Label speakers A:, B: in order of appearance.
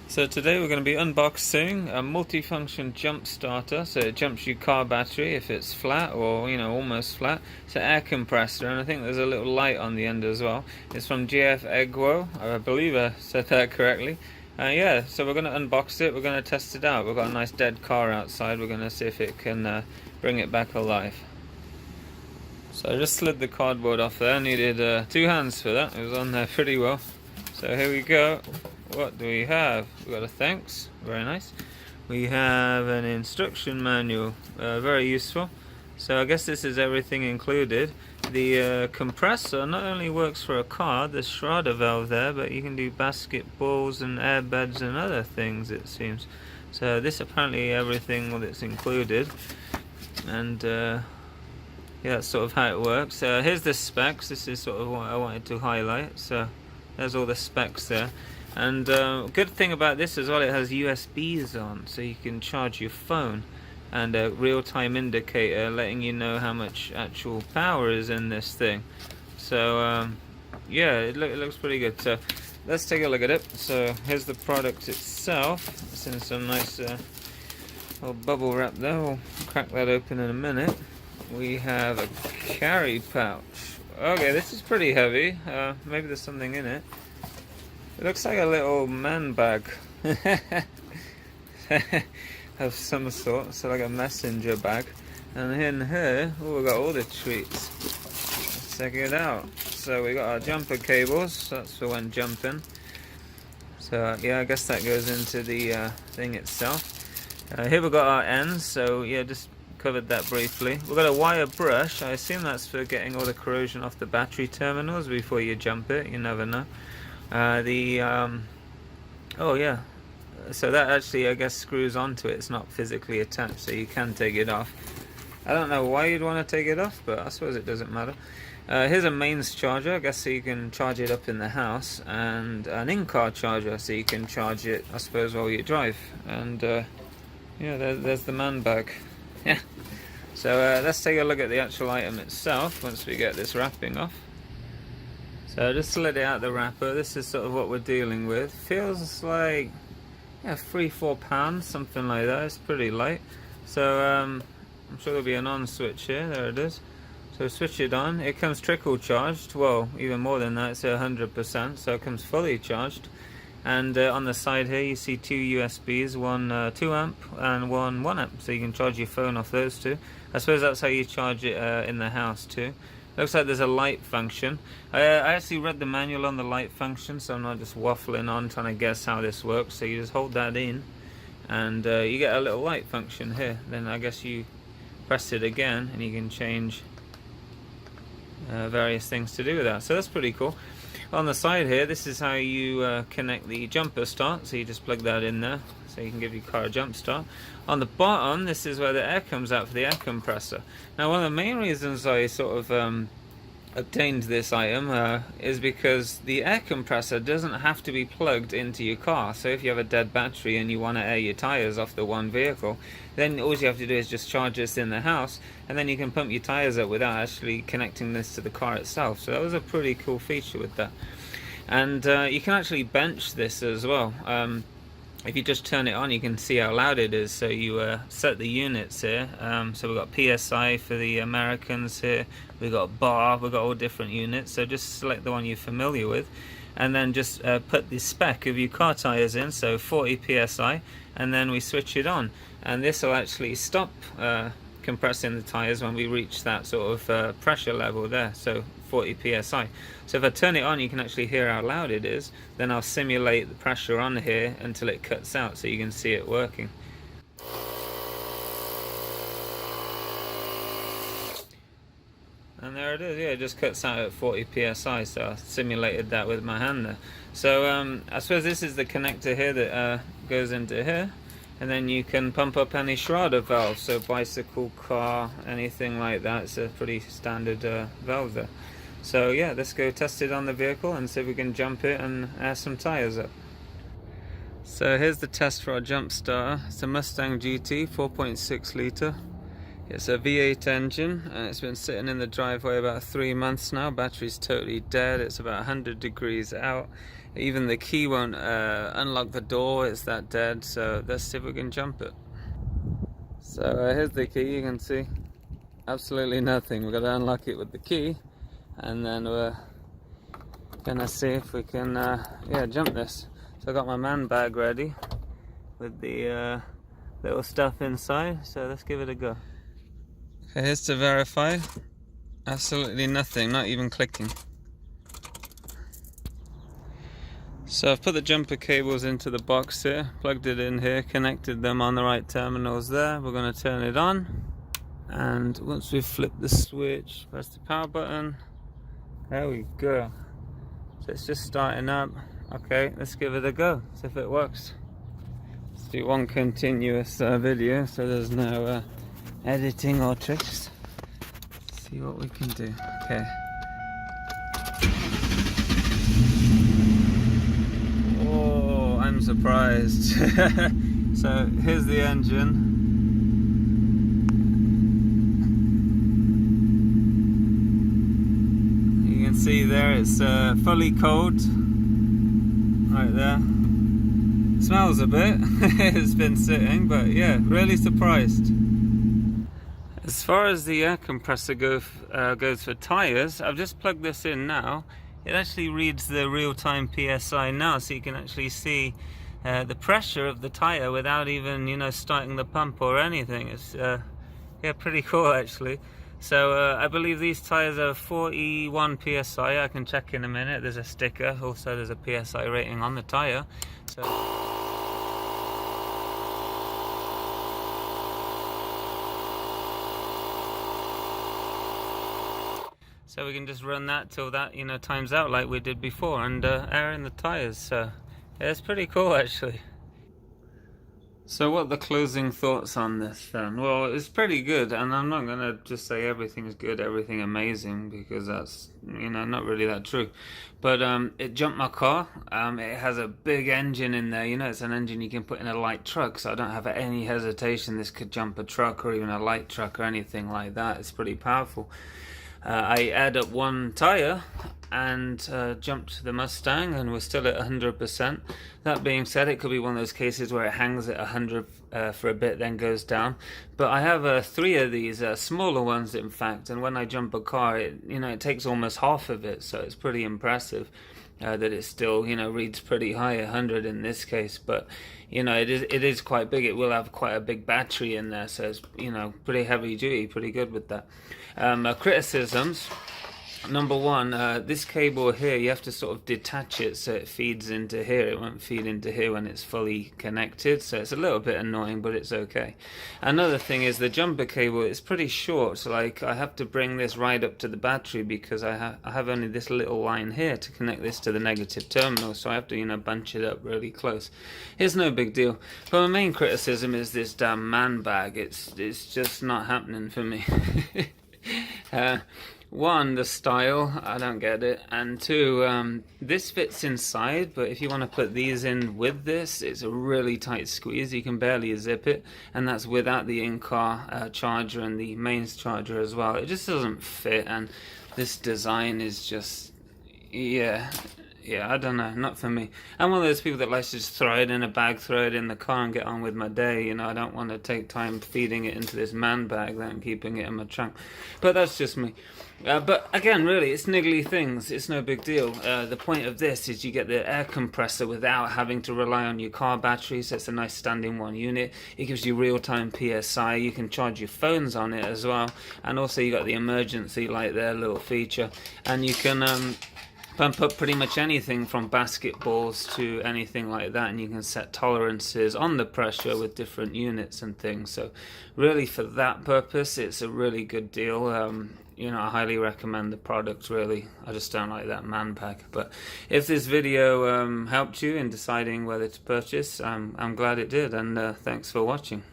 A: So today we're going to be unboxing a multifunction jump starter. So it jumps your car battery if it's flat or almost flat. It's an air compressor, and I think there's a little light on the end as well. It's from JF.EGWO. I believe I said that correctly. Yeah, so we're going to unbox it. We're going to test it out. We've got a nice dead car outside. We're going to see if it can bring it back alive. So I just slid the cardboard off there. I needed 2 hands for that. It was on there pretty well. So here we go. What do we have? We've got a thanks, very nice. We have an instruction manual, very useful. So I guess this is everything included. The compressor not only works for a car, the shroud valve there, but you can do basketballs and airbeds and other things, it seems. So this apparently everything that's included, and yeah, that's sort of how it works. Here's the specs. This is sort of what I wanted to highlight. So there's all the specs there. And good thing about this as well, it has USBs on, so you can charge your phone, and a real-time indicator letting you know how much actual power is in this thing. So yeah, it looks pretty good. So let's take a look at it. So here's the product itself. It's in some nice little bubble wrap there. We'll crack that open in a minute. We have a carry pouch. Okay, this is pretty heavy. Maybe there's something in it. It looks like a little man bag of some sort, so like a messenger bag. And in here, oh, we've got all the treats. Let's check it out. So we got our jumper cables, that's for when jumping. So yeah, I guess that goes into the thing itself. Here we've got our ends, so yeah, just covered that briefly. We've got a wire brush. I assume that's for getting all the corrosion off the battery terminals before you jump it, you never know. Oh yeah, so that actually I guess screws onto it. It's not physically attached, so you can take it off. I don't know why you'd want to take it off, but I suppose it doesn't matter. Here's a mains charger, I guess, so you can charge it up in the house, and an in-car charger, so you can charge it, I suppose, while you drive. And yeah, there's the man bag. Yeah. So let's take a look at the actual item itself once we get this wrapping off. So I just slid it out the wrapper. This is sort of what we're dealing with. Feels like, yeah, 3-4 pounds, something like that. It's pretty light. So I'm sure there'll be an on switch here. There it is. So switch it on. It comes trickle charged. Well, even more than that. It's 100%. So it comes fully charged. And on the side here you see 2 USBs, one 2 amp and one 1 amp. So you can charge your phone off those two. I suppose that's how you charge it in the house too. Looks like there's a light function. I actually read the manual on the light function, so I'm not just waffling on trying to guess how this works. So you just hold that in, and you get a little light function here. Then I guess you press it again, and you can change various things to do with that. So that's pretty cool. On the side here, this is how you connect the jumper start. So you just plug that in there, so you can give your car a jump start. On the bottom, this is where the air comes out for the air compressor. Now, one of the main reasons I sort of obtained this item is because the air compressor doesn't have to be plugged into your car. So if you have a dead battery and you want to air your tires off the one vehicle, then all you have to do is just charge this in the house, and then you can pump your tires up without actually connecting this to the car itself. So that was a pretty cool feature with that. And you can actually bench this as well. If you just turn it on, you can see how loud it is. So you set the units here. So we've got PSI for the Americans here. We've got bar. We've got all different units. So just select the one you're familiar with, and then just put the spec of your car tires in. So 40 PSI, and then we switch it on, and this will actually stop compressing the tires when we reach that sort of pressure level there. So 40 psi. So if I turn it on, you can actually hear how loud it is. Then I'll simulate the pressure on here until it cuts out, so you can see it working. And there it is. Yeah, it just cuts out at 40 psi. So I simulated that with my hand there. So I suppose this is the connector here that goes into here. And then you can pump up any shroud valve, so bicycle, car, anything like that. It's a pretty standard valve there. So yeah, let's go test it on the vehicle and see if we can jump it and air some tires up. So here's the test for our jump starter. It's a Mustang GT 4.6 litre. It's a V8 engine, and it's been sitting in the driveway about 3 months now. Battery's totally dead. It's about 100 degrees out. Even the key won't unlock the door, it's that dead. So let's see if we can jump it. So here's the key. You can see absolutely nothing. We've got to unlock it with the key, and then we're gonna see if we can yeah, jump this. So I got my man bag ready with the little stuff inside, so let's give it a go. Okay, here's to verify. Absolutely nothing, not even clicking. So I've put the jumper cables into the box here, plugged it in here, connected them on the right terminals there. We're going to turn it on, and once we flip the switch, press the power button. There we go. So it's just starting up. Okay, let's give it a go, see if it works. Let's do one continuous video so there's no editing or tricks. Let's see what we can do. Okay. I'm surprised. So here's the engine. You can see there it's fully cold right there. Smells a bit. It's been sitting, but yeah, really surprised. As far as the air compressor goes for tires, I've just plugged this in now. It actually reads the real-time PSI now, so you can actually see the pressure of the tire without even, you know, starting the pump or anything. It's yeah, pretty cool actually. So I believe these tires are 41 PSI. I can check in a minute. There's a sticker. Also, there's a PSI rating on the tire. So we can just run that till that, you know, times out like we did before, and air in the tires. So yeah, it's pretty cool actually. So what are the closing thoughts on this then? Well, it's pretty good, and I'm not gonna just say everything is good, everything amazing, because that's, you know, not really that true. But it jumped my car. It has a big engine in there, you know, it's an engine you can put in a light truck, so I don't have any hesitation this could jump a truck or even a light truck or anything like that. It's pretty powerful. I add up one tire and jumped the Mustang, and we're still at 100%. That being said, it could be one of those cases where it hangs at 100 for a bit, then goes down. But I have 3 of these, smaller ones in fact, and when I jump a car, it takes almost half of it, so it's pretty impressive. That it still, you know, reads pretty high, 100 in this case, but you know, it is quite big. It will have quite a big battery in there, so it's, you know, pretty heavy duty, pretty good with that. Criticisms. Number one, this cable here, you have to sort of detach it so it feeds into here. It won't feed into here when it's fully connected, so it's a little bit annoying, but it's okay. Another thing is the jumper cable is pretty short, so like I have to bring this right up to the battery because I have only this little line here to connect this to the negative terminal, so I have to, you know, bunch it up really close. It's no big deal. But my main criticism is this damn man bag. It's just not happening for me. One, the style, I don't get it, and two, this fits inside, but if you want to put these in with this, it's a really tight squeeze. You can barely zip it, and that's without the in-car charger and the mains charger as well. It just doesn't fit, and this design is just, yeah, I don't know, not for me. I'm one of those people that likes to just throw it in a bag, throw it in the car and get on with my day. You know, I don't want to take time feeding it into this man bag then keeping it in my trunk. But that's just me. But again, really, it's niggly things. It's no big deal. The point of this is you get the air compressor without having to rely on your car battery, so it's a nice standing one unit. It gives you real-time PSI. You can charge your phones on it as well. And also you got the emergency light there, little feature. And you can pump up pretty much anything from basketballs to anything like that, and you can set tolerances on the pressure with different units and things. So really for that purpose, it's a really good deal. You know, I highly recommend the product, really. I just don't like that man pack. But if this video helped you in deciding whether to purchase, I'm glad it did, and thanks for watching.